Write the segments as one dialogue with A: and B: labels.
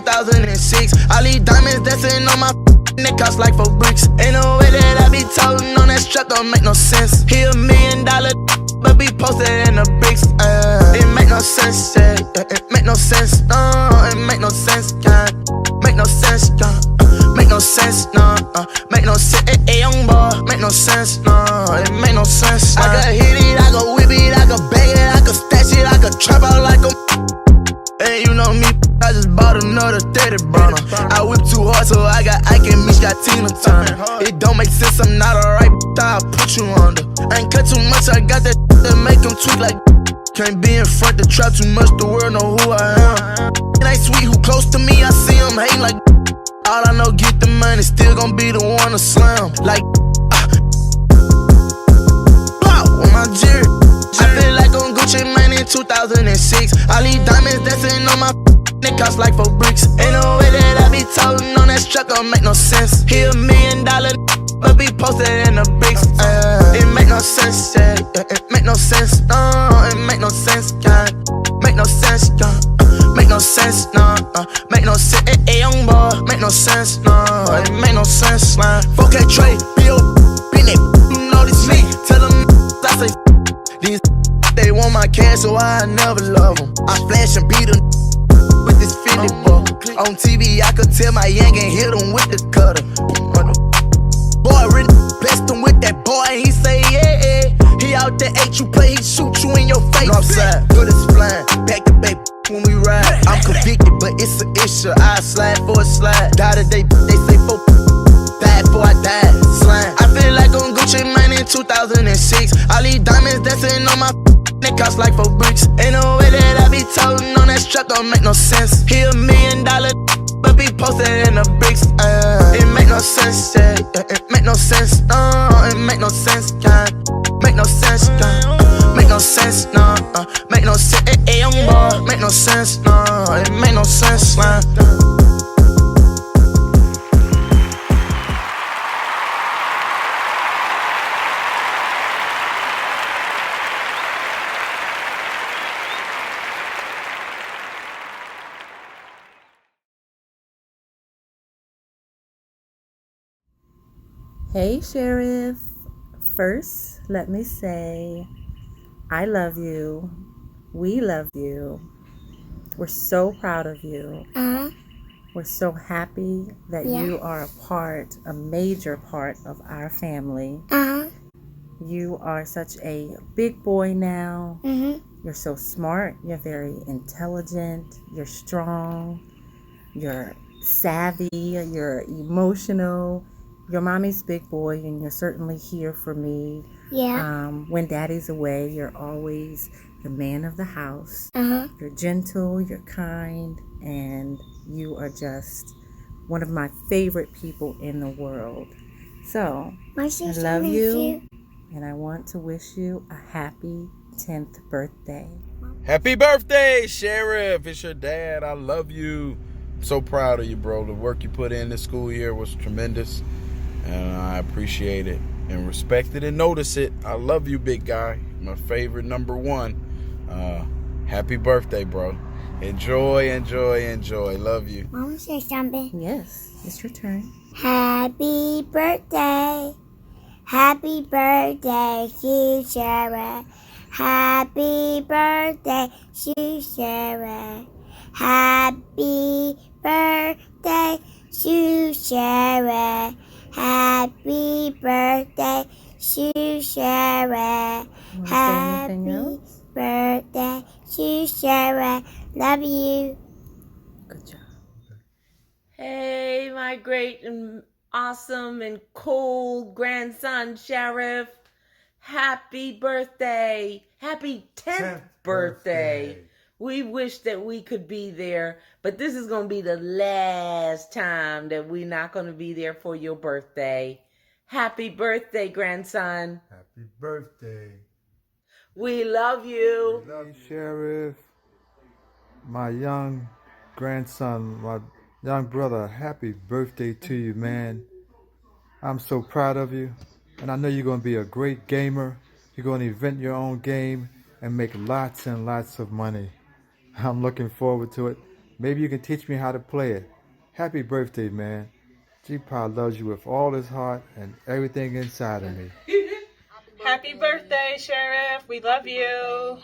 A: 2006. All these diamonds dancing on my it cost like 4 bricks. Ain't no way that I be toting on that strap, don't make no sense. He $1 million, but be posted in the bricks. It make no sense, yeah. It make no sense, no. It make no sense, yeah. Make no sense, yeah. Make no sense, no. Make no sense, young boy. Make no sense, no. It make no sense. I could hit it, I could whip it, I could bag it, I could stash it, I could trap out like a. And you know me, I just bought another 30 burner. I whip too hard, so I got Ike and Mitch got Tina Turner. It don't make sense, I'm not alright, I'll put you under. I ain't cut too much, I got that that make them tweak like. Can't be in front, the trap too much, the world know who I am. It ain't sweet, who close to me, I see him hating like. All I know, get the money, still gon' be the one to slam. Like, wow, on my jerry. I feel like on Gucci Mane in 2006. All these diamonds dancing on my it cost like 4 bricks. Ain't no way that I be toting on that strap, don't make no sense. He $1 million, but be posted in the bricks. It make no sense, yeah. It make no sense, no. It make no sense, yeah. Make no sense, yeah. Make no sense, no. Make no sense, young boy. Make no sense, no. It make no sense, man. 4K trade, Bill, Bennett, you know this me. Tell them I say these they want my cash, so I never love them. I flash and beat them with this Philly ball. On TV, I could tell my yank and hit him with the cutter. Boy, really blessed him with that boy, he say, yeah. He out there, ate you play, he shoot you in your face. Northside, bullets flying, back to back when we ride. I'm convicted, but it's an issue. I slide for a slide. Die today, they say 4. Died before I died, slime. I feel like on Gucci Mane in 2006. All these diamonds dancing on my it cost like 4 bricks. Ain't no way that I be toting on that strap, don't make no sense. He $1 million, but be posted in the bricks. It make no sense, yeah. It make no sense, no. It make no sense, yeah. Make no sense, yeah. Make no sense, no. Make no sense, young boy. Make no sense, no. It make no sense, man.
B: Hey, Sheriff. First, let me say, I love you. We love you. We're so proud of you. We're so happy that you are a major part of our family. You are such a big boy now. You're so smart. You're very intelligent. You're strong. You're savvy. You're emotional. You're mommy's big boy, and you're certainly here for me. When daddy's away, you're always the man of the house. You're gentle, you're kind, and you are just one of my favorite people in the world. So, I love you, and I want to wish you a happy 10th birthday.
C: Happy birthday, Sheriff. It's your dad. I love you. I'm so proud of you, bro. The work you put in this school year was tremendous. And I appreciate it and respect it and notice it. I love you, big guy. My favorite #1. Happy birthday, bro. Enjoy, enjoy, enjoy. Love you.
D: I want to say something.
B: Yes, it's your turn.
D: Happy birthday. Happy birthday to Sarah. Happy birthday to Sarah. Happy birthday to Sarah. Happy birthday to Sarah. Happy birthday to Sarah. Love you.
B: Good job.
E: Hey, my great and awesome and cool grandson, Sheriff. Happy birthday. Happy 10th birthday. We wish that we could be there, but this is going to be the last time that we're not going to be there for your birthday. Happy birthday, grandson.
F: Happy birthday.
E: We love you.
F: We love you, Sheriff. My young grandson, my young brother, happy birthday to you, man. I'm so proud of you, and I know you're going to be a great gamer. You're going to invent your own game and make lots and lots of money. I'm looking forward to it. Maybe you can teach me how to play it. Happy birthday, man. G-Pod loves you with all his heart and everything inside of me.
B: Happy birthday, Sheriff. We love you.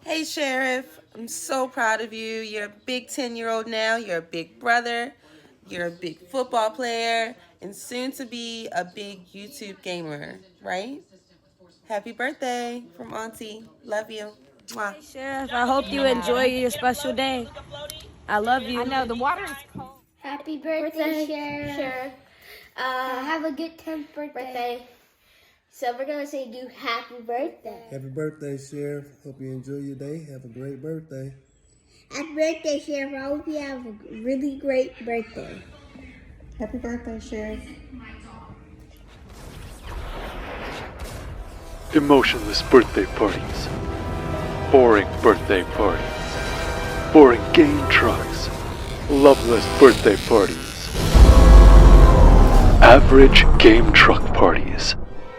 E: Hey, Sheriff. I'm so proud of you. You're a big 10-year-old now. You're a big brother. You're a big football player. And soon to be a big YouTube gamer, right? Happy birthday from Auntie. Love you. Mwah.
G: Sheriff, I hope you enjoy your special day. I love you.
H: I know the water is cold.
D: Happy birthday, Sheriff. Have a good 10th birthday. So we're going to say you happy birthday.
I: Happy birthday, Sheriff. Hope you enjoy your day. Have a great birthday.
D: Happy birthday, Sheriff. I hope you have a really great birthday.
B: Happy birthday, Sheriff.
J: Emotionless birthday parties. Boring birthday parties. Boring game trucks. Loveless birthday parties. Average game truck parties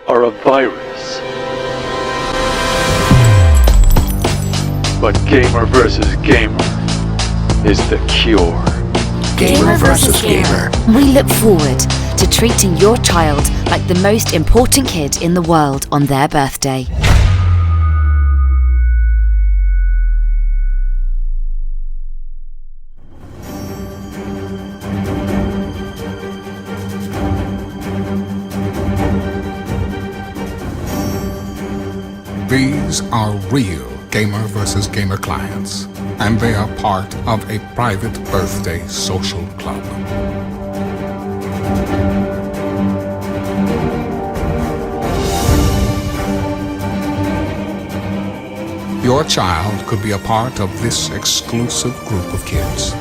J: are a virus. But gamer versus gamer is the cure.
K: Gamer versus Gamer. We look forward to treating your child like the most important kid in the world on their birthday.
L: These are real Gamer vs. Gamer clients, and they are part of a private birthday social club. Your child could be a part of this exclusive group of kids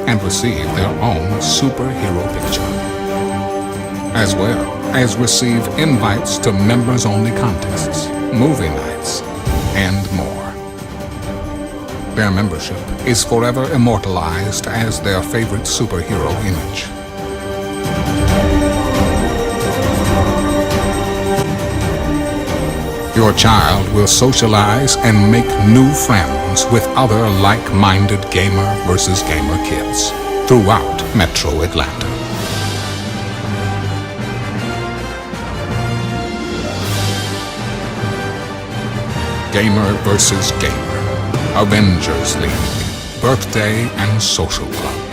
L: and receive their own superhero picture, as well as receive invites to members-only contests, movie nights, and more. Their membership is forever immortalized as their favorite superhero image. Your child will socialize and make new friends with other like-minded gamer versus gamer kids throughout Metro Atlanta. Gamer vs. Gamer, Avengers League, Birthday and Social Club.